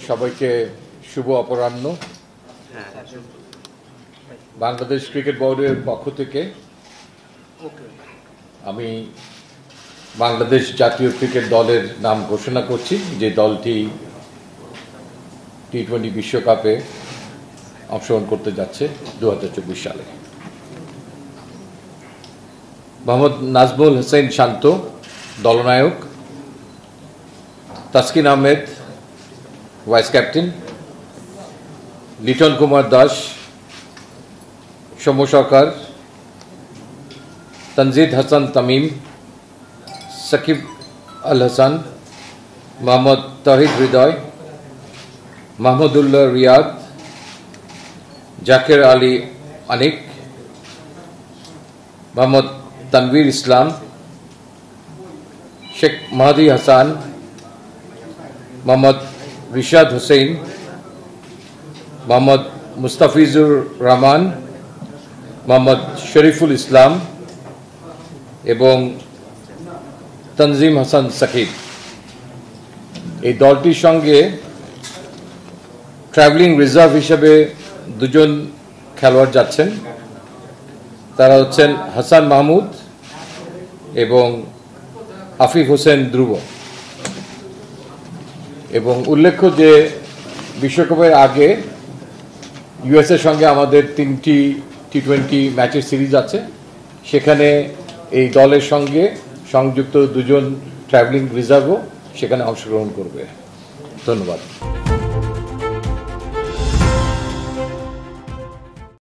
সবাইকে শুভ অপরাহ্ন। বাংলাদেশ ক্রিকেট বোর্ডের পক্ষ থেকে আমি বাংলাদেশ জাতীয় ক্রিকেট দলের নাম ঘোষণা করছি, যে দলটি টি-20 বিশ্বকাপে অংশগ্রহণ করতে যাচ্ছে 2024 সালে। মোহাম্মদ নাজমুল হোসেন শান্ত দলনায়ক, তাসকিন আহমেদ ভাইস ক্যাপ্টেন, লিটন কুমার দাস, সৌম্য সরকার, তনজিদ হাসান তামিম, সাকিব আল হাসান, মোহাম্মদ তহিদ হৃদয়, মাহমুদুল্লাহ রিয়াদ, জাকের আলী আনিক, মোহাম্মদ তানভীর ইসলাম, শেখ মাহাদি হাসান, মোহাম্মদ রিশাদ হোসেন, মোহাম্মদ মুস্তাফিজুর রহমান, মোহাম্মদ শরীফুল ইসলাম এবং তনজিম হাসান সাকিব। এই দলটির সঙ্গে ট্রাভেলিং রিজার্ভ হিসেবে দুজন খেলোয়াড় যাচ্ছেন। তারা হচ্ছেন হাসান মাহমুদ এবং আফিফ হোসেন ধ্রুব। এবং উল্লেখ্য যে বিশ্বকাপের আগে ইউএসের সঙ্গে আমাদের 3টি টি-20 ম্যাচের সিরিজ আছে, সেখানে এই দলের সঙ্গে সংযুক্ত দুজন ট্রাভেলিং রিজার্ভও সেখানে অংশগ্রহণ করবে। ধন্যবাদ।